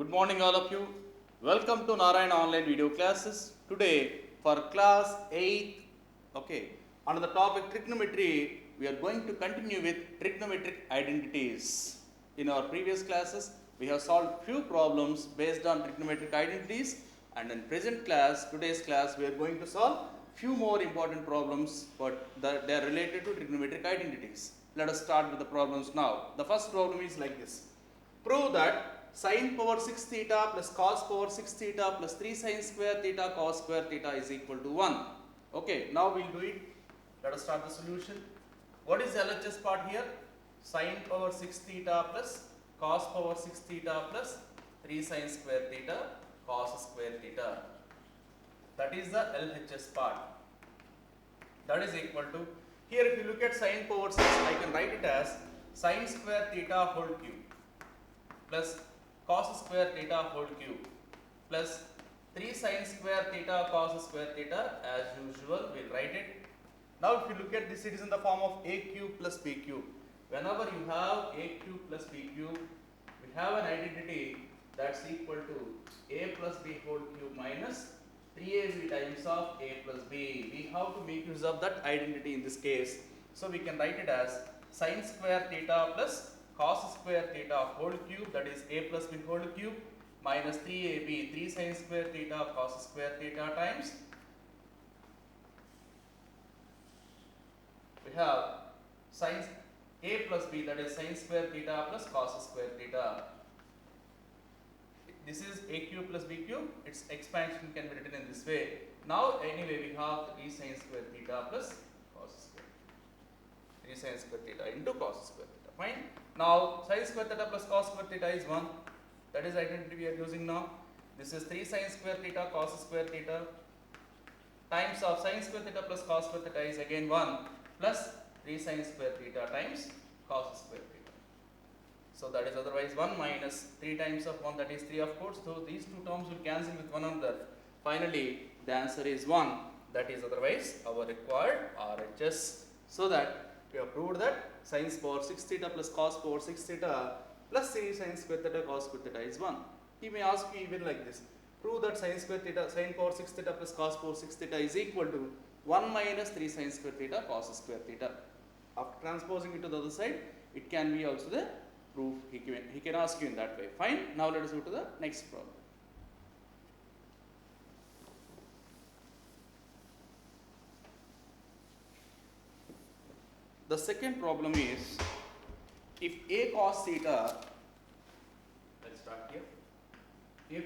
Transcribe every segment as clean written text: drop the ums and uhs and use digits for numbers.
Good morning all of you. Welcome to Narayana online video classes. Today for class 8th, okay, under the topic trigonometry, we are going to continue with trigonometric identities. In our previous classes, we have solved few problems based on trigonometric identities, and in present class, today's class, we are going to solve few more important problems, but they are related to trigonometric identities. Let us start with the problems now. The first problem is like this. Prove that sin power 6 theta plus cos power 6 theta plus 3 sin square theta cos square theta is equal to 1. Okay, now we'll do it. Let us start the solution. What is the LHS part here? Sin power 6 theta plus cos power 6 theta plus 3 sin square theta cos square theta. That is the LHS part. That is equal to, here if you look at sin power 6, I can write it as sin square theta whole cube plus cos square theta whole cube plus 3 sin square theta cos square theta. As usual, we'll write it. Now if you look at this, it is in the form of a cube plus b cube. Whenever you have a cube plus b cube, we have an identity that's equal to a plus b whole cube minus 3ab times of a plus b. We have to make use of that identity in this case. So we can write it as sin square theta plus cos square theta whole cube, that is a plus b whole cube minus 3ab, 3 sin square theta cos square theta times, we have sin a plus b, that is sin square theta plus cos square theta. This is a cube plus b cube, its expansion can be written in this way. Now anyway we have 3 sin square theta plus cos square, 3 sin square theta into cos square theta. Fine. Now sin square theta plus cos square theta is 1. That is identity we are using now. This is 3 sin square theta cos square theta times of sin square theta plus cos square theta is again 1 plus 3 sin square theta times cos square theta. So that is otherwise 1 minus 3 times of 1, that is 3 of course. So these two terms will cancel with one another. Finally the answer is 1. That is otherwise our required RHS. So that we have proved that sin power 6 theta plus cos power 6 theta plus 3 sin square theta cos square theta is 1. He may ask you even like this. Prove that sin square theta, sin power 6 theta plus cos power 6 theta is equal to 1 minus 3 sin square theta cos square theta. After transposing it to the other side, it can be also the proof. He can ask you in that way. Fine. Now let us go to the next problem. The second problem is, if a cos theta, let's start here, if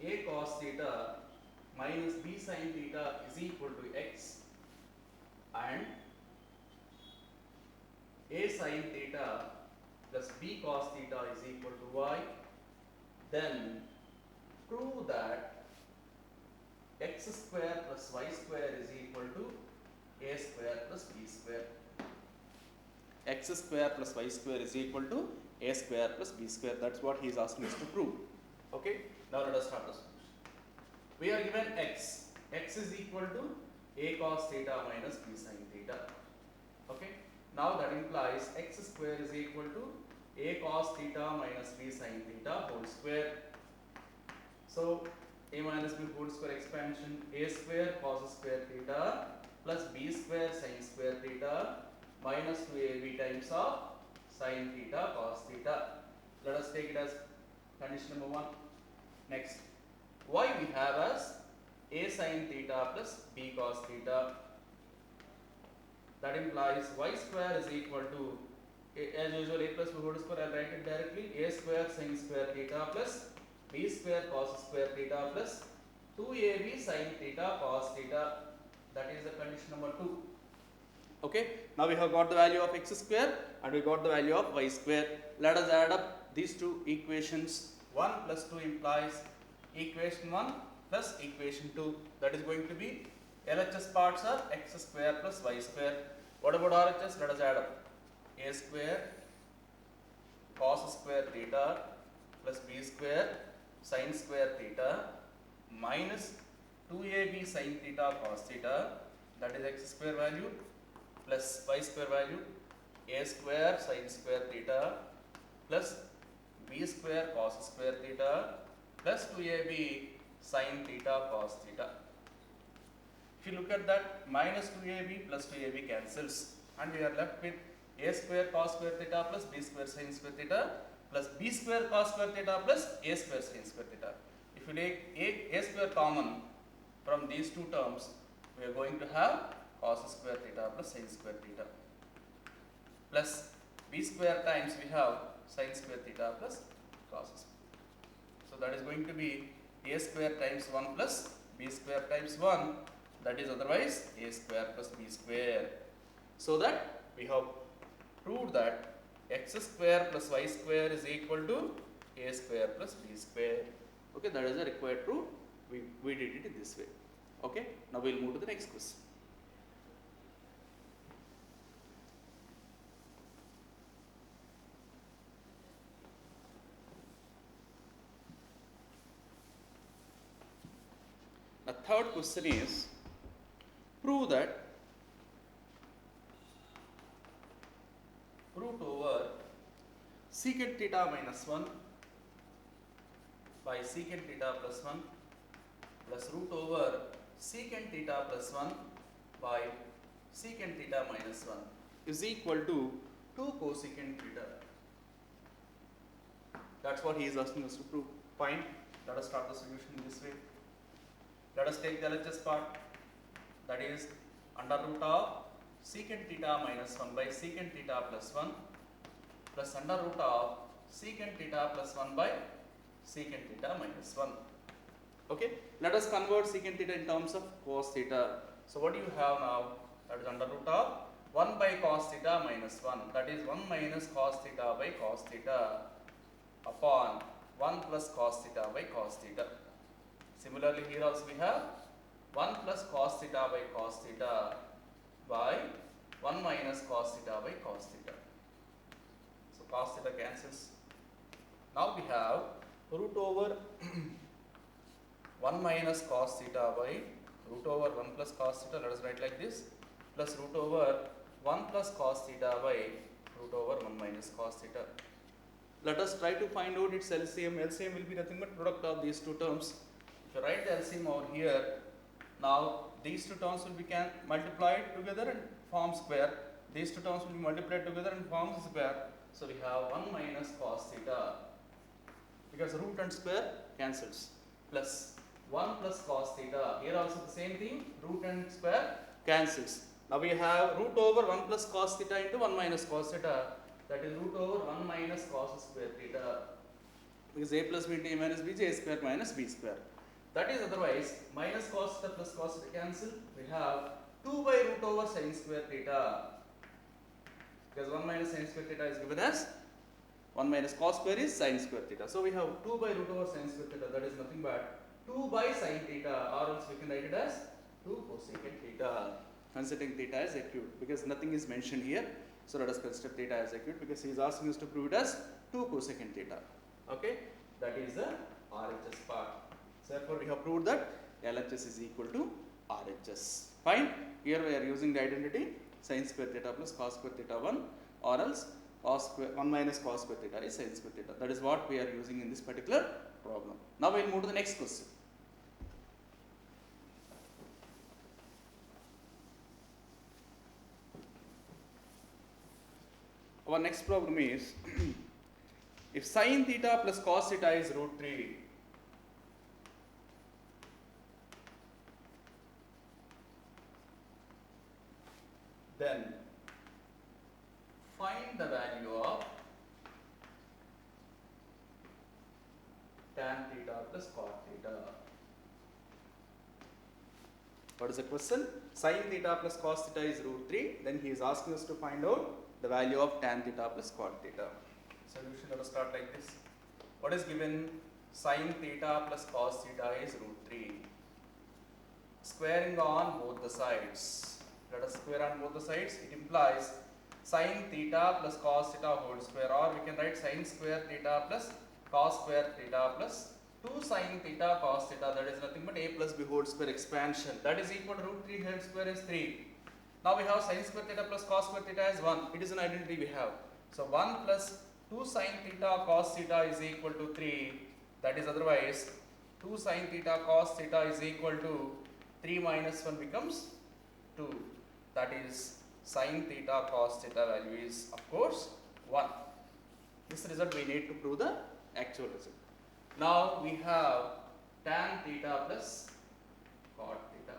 a cos theta minus b sin theta is equal to x and a sin theta plus b cos theta is equal to y, then prove that x square plus y square is equal to a square plus b square. X square plus y square is equal to a square plus b square. That's what he is asking us to prove. Okay. Now let us start the solution. We are given x. X is equal to a cos theta minus b sin theta. Okay. Now that implies x square is equal to a cos theta minus b sin theta whole square. So a minus b whole square expansion, a square cos square theta plus b square sin square theta minus 2ab times of sin theta cos theta. Let us take it as condition number 1. Next, y we have as a sin theta plus b cos theta. That implies y square is equal to, as usual, a plus b whole square. I will write it directly, a square sin square theta plus b square cos square theta plus 2ab sin theta cos theta. That is the condition number 2. Okay. Now we have got the value of x square and we got the value of y square. Let us add up these two equations. 1 plus 2 implies equation 1 plus equation 2. That is going to be, LHS parts are x square plus y square. What about RHS? Let us add up. A square cos square theta plus b square sin square theta minus 2ab sin theta cos theta, that is x square value, plus y square value, a square sin square theta plus b square cos square theta plus 2ab sin theta cos theta. If you look at that, minus 2ab plus 2ab cancels and we are left with a square cos square theta plus b square sin square theta plus b square cos square theta plus a square sin square theta. If you take a square common from these two terms, we are going to have cos square theta plus sin square theta plus b square times we have sin square theta plus cos square. So that is going to be a square times 1 plus b square times 1, that is otherwise a square plus b square. So that we have proved that x square plus y square is equal to a square plus b square. Okay, that is the required proof. We did it in this way. Okay, now we will move to the next question. The third question is, prove that root over secant theta minus 1 by secant theta plus 1 plus root over secant theta plus 1 by secant theta minus 1 is equal to 2 cosecant theta. That's what he is asking us to prove. Fine. Let us start the solution in this way. Let us take the LHS part, that is under root of secant theta minus 1 by secant theta plus 1 plus under root of secant theta plus 1 by secant theta minus 1. Okay, let us convert secant theta in terms of cos theta. So what do you have now? That is under root of 1 by cos theta minus 1, that is 1 minus cos theta by cos theta upon 1 plus cos theta by cos theta. Similarly, here also we have 1 plus cos theta by cos theta by 1 minus cos theta by cos theta. So cos theta cancels. Now we have root over 1 minus cos theta by root over 1 plus cos theta, let us write like this, plus root over 1 plus cos theta by root over 1 minus cos theta. Let us try to find out its LCM. LCM will be nothing but product of these two terms. If you write the LCM over here, now these two terms will be multiplied together and form square. These two terms will be multiplied together and form square. So we have 1 minus cos theta, because root and square cancels, plus 1 plus cos theta. Here also the same thing, root and square cancels. Now we have root over 1 plus cos theta into 1 minus cos theta, that is root over 1 minus cos square theta, because a plus b into a minus b is a square minus b square. That is otherwise minus cos theta plus cos theta cancel. We have 2 by root over sin square theta, because 1 minus sin square theta is given as 1 minus cos square is sin square theta. So we have 2 by root over sin square theta, that is nothing but 2 by sin theta, or else we can write it as 2 cosecant theta. Considering theta as acute, because nothing is mentioned here. So let us consider theta as acute, because he is asking us to prove it as 2 cosecant theta. Okay, that is the RHS part. So therefore we have proved that LHS is equal to RHS. Fine. Here we are using the identity sin square theta plus cos square theta 1, or else cos square 1 minus cos square theta is sin square theta. That is what we are using in this particular problem. Now we will move to the next question. Our next problem is if sin theta plus cos theta is root 3, then find the value of tan theta plus cot theta. What is the question? Sin theta plus cos theta is root 3, then he is asking us to find out the value of tan theta plus cot theta. Solution, let us start like this. What is given? Sin theta plus cos theta is root 3. Squaring on both the sides. Let us square on both the sides. It implies sin theta plus cos theta whole square, or we can write sin square theta plus cos square theta plus 2 sin theta cos theta, that is nothing but a plus b whole square expansion, that is equal to root 3 whole square is 3. Now we have sin square theta plus cos square theta as 1. It is an identity we have. So 1 plus 2 sin theta cos theta is equal to 3, that is otherwise 2 sin theta cos theta is equal to 3 minus 1 becomes 2, that is sin theta cos theta value is of course 1. This result we need to prove the actual result. Now we have tan theta plus cot theta.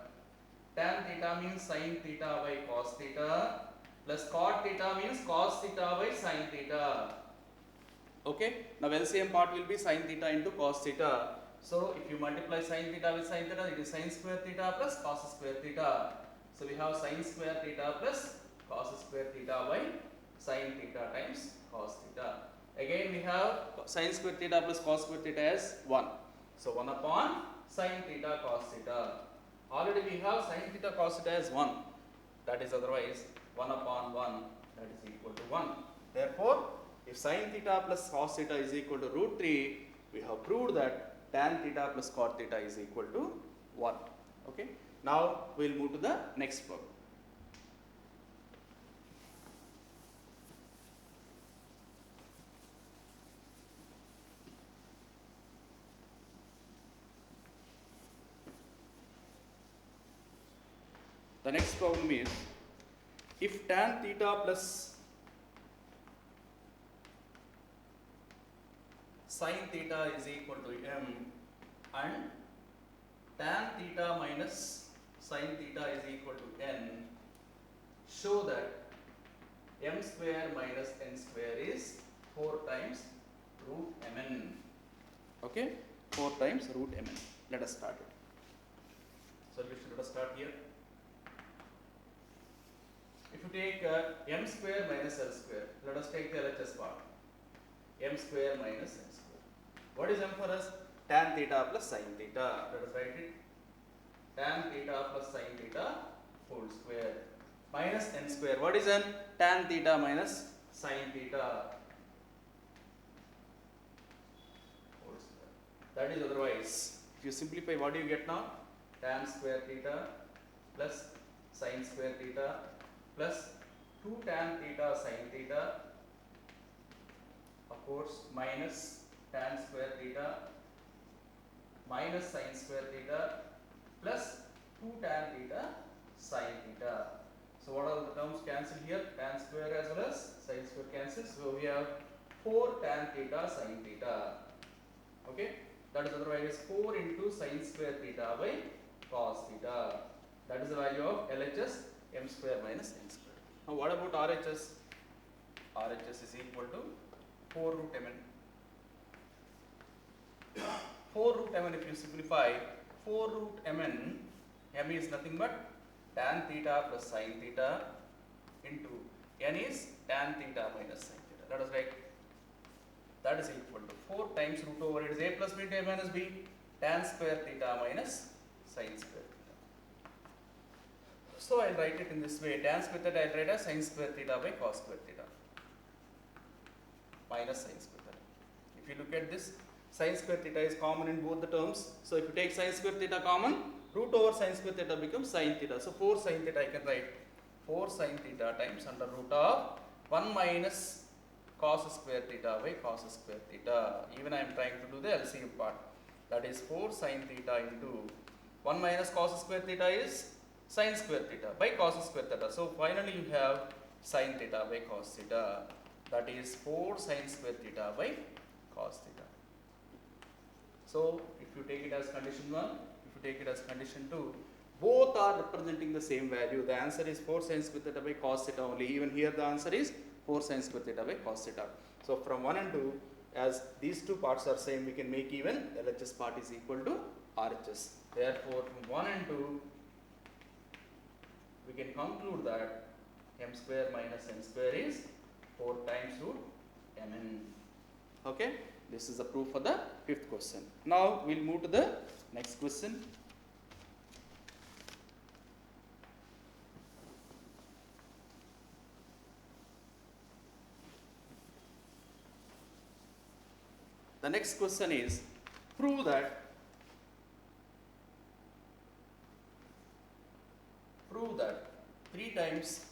Tan theta means sin theta by cos theta plus cot theta means cos theta by sin theta. Okay, now LCM part will be sin theta into cos theta. So if you multiply sin theta with sin theta, it is sin square theta plus cos square theta. So we have sin square theta plus cos square theta by sin theta times cos theta. Again we have sin square theta plus cos square theta as 1. So 1 upon sin theta cos theta. Already we have sin theta cos theta as 1. That is otherwise 1 upon 1, that is equal to 1. Therefore, if sin theta plus cos theta is equal to root 3, we have proved that tan theta plus cot theta is equal to 1. Okay. Now we will move to the next problem. The next problem is, if tan theta plus sin theta is equal to m and tan theta minus sin theta is equal to n, show that m square minus n square is 4 times root mn. Okay, 4 times root mn. Let us start it. Solution, let us start here. If you take m square minus l square, let us take the LHS part. M square minus n square. What is m for us? Tan theta plus sin theta. Let us write it. Tan theta plus sin theta whole square minus n square. What is n? Tan theta minus sin theta whole square. That is otherwise, if you simplify, what do you get now? Tan square theta plus sin square theta plus 2 tan theta sin theta, of course, minus tan square theta minus sin square theta plus 2 tan theta sin theta. So what are the terms cancel here? Tan square as well as sin square cancels. So we have 4 tan theta sin theta. Okay, that is otherwise 4 into sin square theta by cos theta. That is the value of LHS, m square minus n square. Now what about RHS? RHS is equal to 4 root mn. 4 root mn, if you simplify, 4 root mn, m is nothing but tan theta plus sin theta into n is tan theta minus sin theta. Let us write that is equal to 4 times root over, it is a plus b into a minus b, tan square theta minus sin square theta. So I will write it in this way, tan square theta I will write as sin square theta by cos square theta minus sin square theta. If you look at this, sin square theta is common in both the terms. So if you take sin square theta common, root over sin square theta becomes sin theta. So 4 sin theta I can write 4 sin theta times under root of 1 minus cos square theta by cos square theta. Even I am trying to do the LCM part. That is 4 sin theta into 1 minus cos square theta is sin square theta by cos square theta. So finally you have sin theta by cos theta. That is 4 sin square theta by cos theta. So if you take it as condition 1, if you take it as condition 2, both are representing the same value. The answer is 4 sin square theta by cos theta only. Even here the answer is 4 sin square theta by cos theta. So from 1 and 2, as these two parts are same, we can make even LHS part is equal to RHS. Therefore from 1 and 2, we can conclude that m square minus n square is 4 times root mn. Okay, this is the proof for the 5th question. Now we will move to the next question. The next question is, prove that prove that 3 times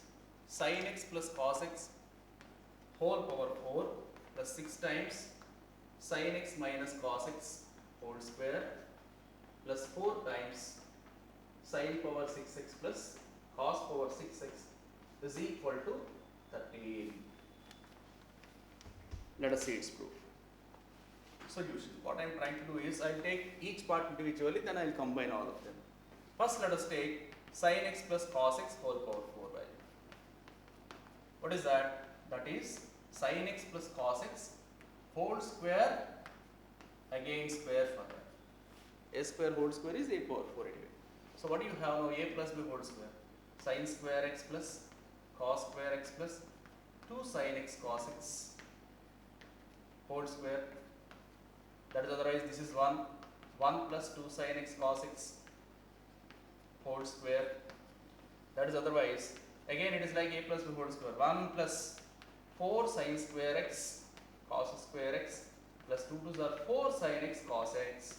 sin x plus cos x whole power 4 plus 6 times sin x minus cos x whole square plus 4 times sin power 6x plus cos power 6x is equal to 13. Let us see its proof. Solution. What I am trying to do is I will take each part individually, then I will combine all of them. First let us take sin x plus cos x whole power 4 value. What is that? That is sin x plus cos x whole square, again square for that. A square whole square is a power 4 anyway. So what do you have now? A plus b whole square. Sin square x plus cos square x plus 2 sin x cos x whole square. That is otherwise this is 1 plus 2 sin x cos x whole square. That is otherwise again it is like a plus b whole square. 1 plus 4 sin square x cos square x plus 2 2s are 4 sin x cos x.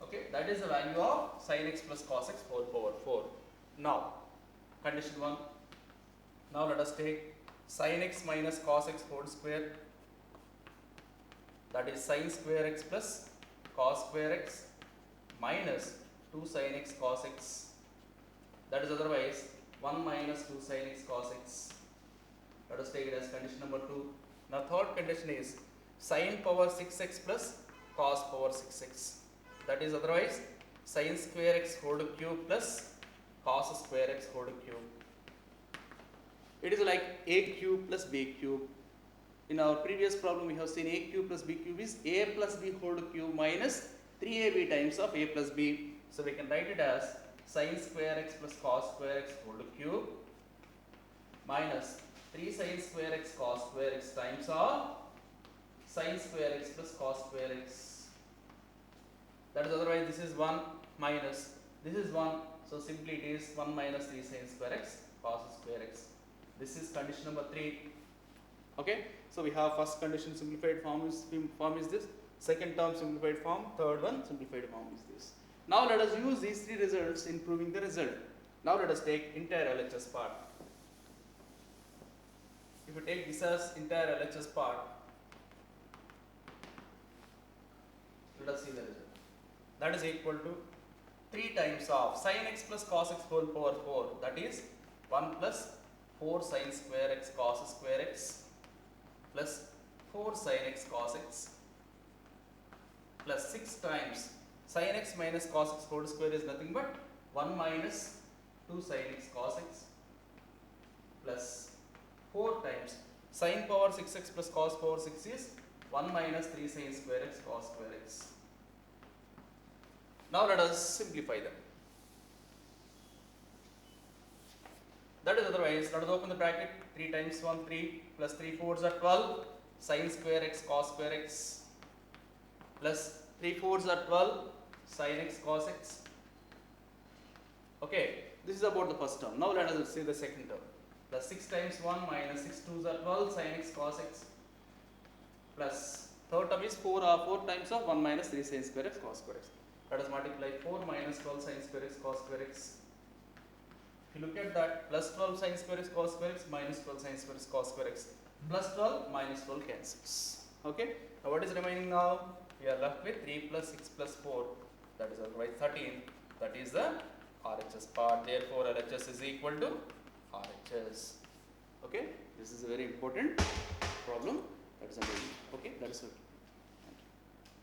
Okay, that is the value of sin x plus cos x whole power 4. Now condition 1. Now let us take sin x minus cos x whole square, that is sin square x plus cos square x minus 2 sin x cos x, that is otherwise 1 minus 2 sin x cos x. Let us take it as condition number 2. Now third condition is sin power 6x plus cos power 6x, that is otherwise sin square x whole cube plus cos square x whole cube. It is like a cube plus b cube. In our previous problem we have seen a cube plus b cube is a plus b whole cube minus 3ab times of a plus b. So we can write it as sin square x plus cos square x whole cube minus 3 sin square x cos square x times of sin square x plus cos square x. That is otherwise this is 1 minus this is 1. So simply it is 1 minus 3 sin square x cos square x. This is condition number 3. Okay. So we have first condition simplified form is this. Second term simplified form. Third one simplified form is this. Now let us use these three results in proving the result. Now let us take entire LHS part. If you take this as entire LHS part, let us see the result. That is equal to 3 times of sin x plus cos x whole power 4, that is 1 plus 4 sin square x cos square x plus 4 sin x cos x plus 6 times sin x minus cos x whole square is nothing but 1 minus 2 sin x cos x plus 4 times sin power 6x plus cos power 6 is 1 minus 3 sin square x cos square x. Now let us simplify them. That is otherwise, let us open the bracket. 3 times 1 3 plus 3 4s are 12 sin square x cos square x plus 3 4s are 12 sin x cos x. Okay, this is about the first term. Now let us see the second term. Plus 6 times 1 minus 6 2s are 12 sin x cos x plus third term is 4 times of 1 minus 3 sin square x cos square x. Let us multiply 4 minus 12 sin square x cos square x. If you look at that, plus 12 sin square x cos square x minus 12 sin square x cos square x, plus 12 minus 12 cancels. Okay. Now what is remaining now? We are left with 3 plus 6 plus 4, that is otherwise 13. That is the RHS part. Therefore LHS is equal to RHS. Okay. This is a very important problem. That is amazing. Okay. That is it.